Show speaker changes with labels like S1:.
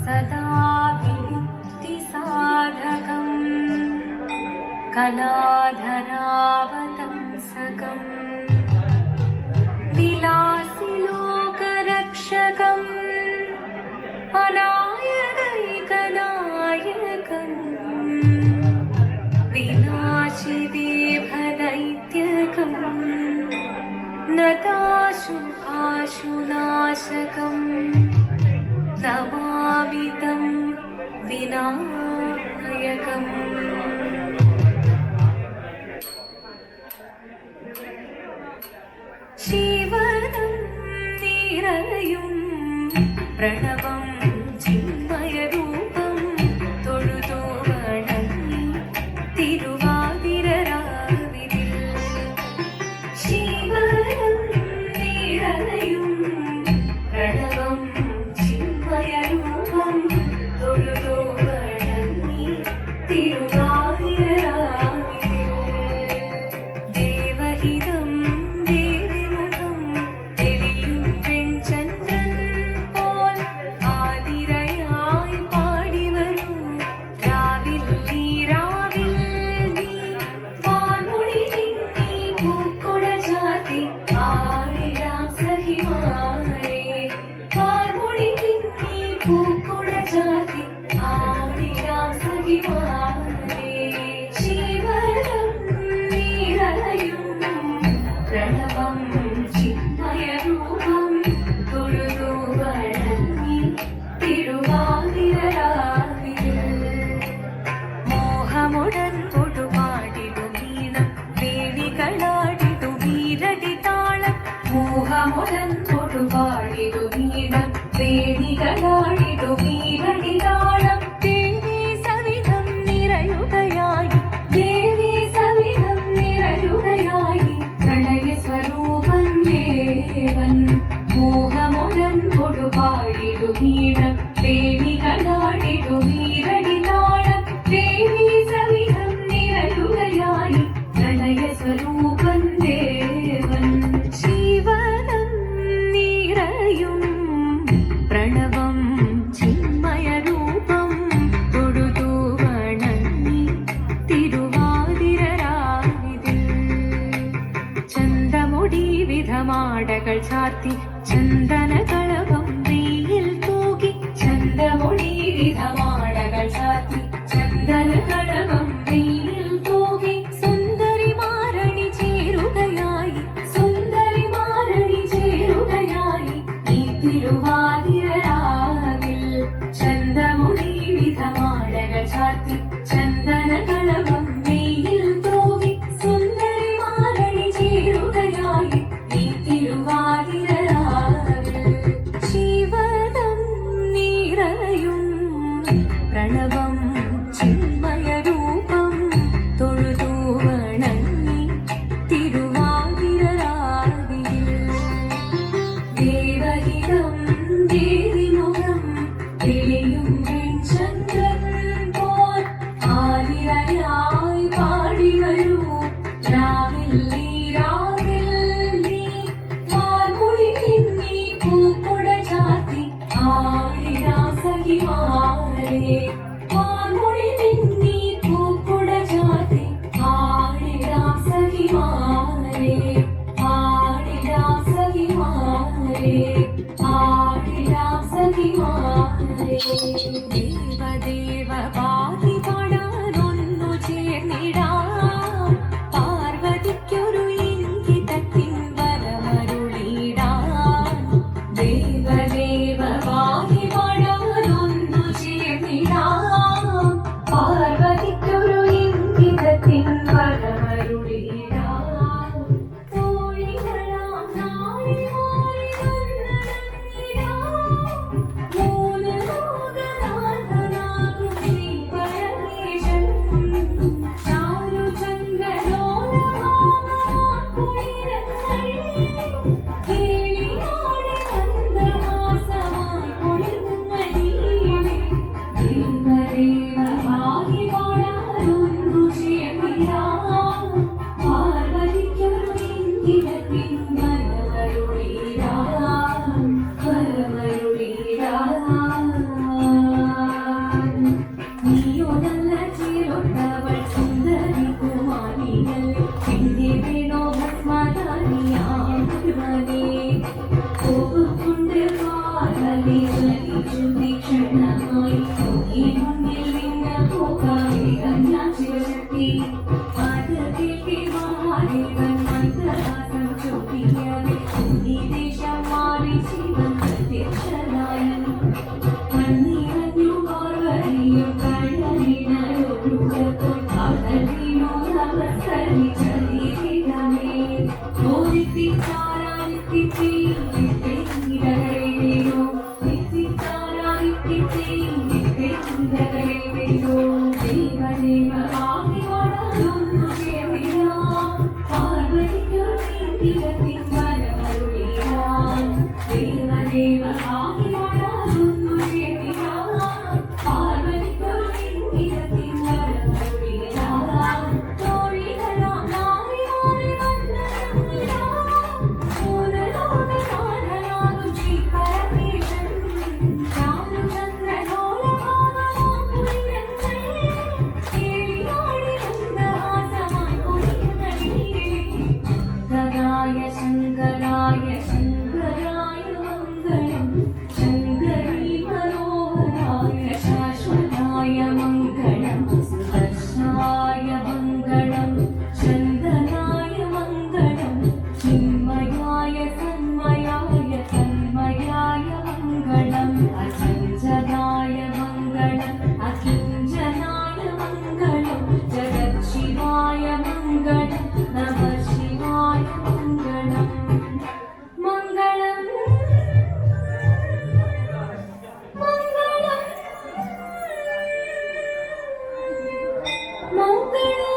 S1: सदा विमुक्तिसाधकम् कलाधरावतंसकम् विलासिलोकरक्षकम् अनायकैकनायकम् विनाशिदेभदैत्यकम् नताशुभाशुनाशकम् नमामि तं विनायकम् जीवनं निरयुं प्रणवं चिन्मयरूपं തൊഴുതു വണങ്ങി തിരുവാതിരരാവിതിൽ ജീവനം നിറയും പ്രണവം ചിന്മയരൂപം തൊഴുതു വണങ്ങി തിരുവാതിരരാവിതിൽ ദേവഹിതം ദേവിമുഖം തെളിയും വെൺചന്ദ്രൻ പോൽ ആതിരയായി പാടിവരൂ രാവിൽ നീ വാൻമൊഴി തിങ്ങി പൂക്കുട ചാർത്തി ആടിടാം സഖിമാരേ വാൻമൊഴി തിങ്ങി പൂക്കുട ചാർത്തി ആടിടാം സഖിമാരേ ജീവനം നിറയും പ്രണവം ചിന്മയരൂപം തൊഴുതു വണങ്ങി തിരുവാതിരരാവിതിൽ മോഹമുടൻ കൊടുപാടിടുമീണം വേണികളാടിടുമീരടി താളം മോഹമുടൻ കൊടുപാടിടുമീണം വേണികളാടിടുമീരടി താളം ദേവി സവിധം നിറയുകയായി ദേവി സവിധം നിറയുകയായി പ്രണയ സ്വരൂപം ദേവൻ മോഹമുടൻ കൊടുപാടിടുമീണം വേണികളാടിടുമീരടി താളം ദേവി സവിധം നിറയുകയായി പ്രണയ സ്വരൂപം ദേവൻ ജീവനം നിറയും പ്രണവം ചിന്മയരൂപം തൊഴുതു വണങ്ങി തിരുവാതിരരാവിതിൽ ചന്തമുടി വിധമാടകൾ ചാർത്തി ചന്ദനകളഭം വെയിൽ തൂകി ചന്തമുടി വിധമാടകൾ ചാർത്തി ചന്ദനകളഭം വെയിൽ തൂകി സുന്ദരിമാരണി ചേരുകയായി സുന്ദരിമാരണി ചേരുകയായി ഈ തിരുവാതിരരാവിൽ ചന്തമുടി വിധമാടകൾ ചാർത്തി ചന്ദനകളഭം വെയിൽ തൂകി സുന്ദരിമാരണി ചേരുകയായി ഈ തിരുവാതിരരാവിൽ ജീവനം നിറയും പ്രണവം ചിന്മയരൂപം തൊഴുതു വണങ്ങി തിരുവാതിരരാവിൽ ദേവഹിതം ദേവിമുഖം തെളിയും വെൺചന്ദ്രൻ പോൽ ആതിരയായി പാടിവരൂ രാവിൽ നീ വാൻമൊഴി തിങ്ങി പൂക്കുട ചാർത്തി ആടിടാം സഖിമാരേ വാൻമൊഴി തിങ്ങി പൂക്കുട ചാർത്തി ആടിടാം സഖിമാരേ ആടിടാം സഖിമാരേ ആടിടാം സഖിമാരേ ദേവദേവ പാതി പാടാനൊന്നു ചേർന്നിടാം പാർവതിക്കൊരു ഇംഗിതത്തിൻ വരമരുളിടാം ദേവദേവ പാതി പാടാനൊന്നു ചേർന്നിടാം പാർവതിക്കൊരു ഇംഗിതത്തിൻ വരമരുളിടാം തോഴികളാം നാരിമാരി വന്നണഞ്ഞിടാം മൂന്ന് ലോകനാഥനാകും ശ്രീപരമേശൻ ചാരുചന്ദ്രലോലഭാവമാക്കുളിരങ്ങൾ കേളിയോടെ ചന്ദ്രമാസ മംഗള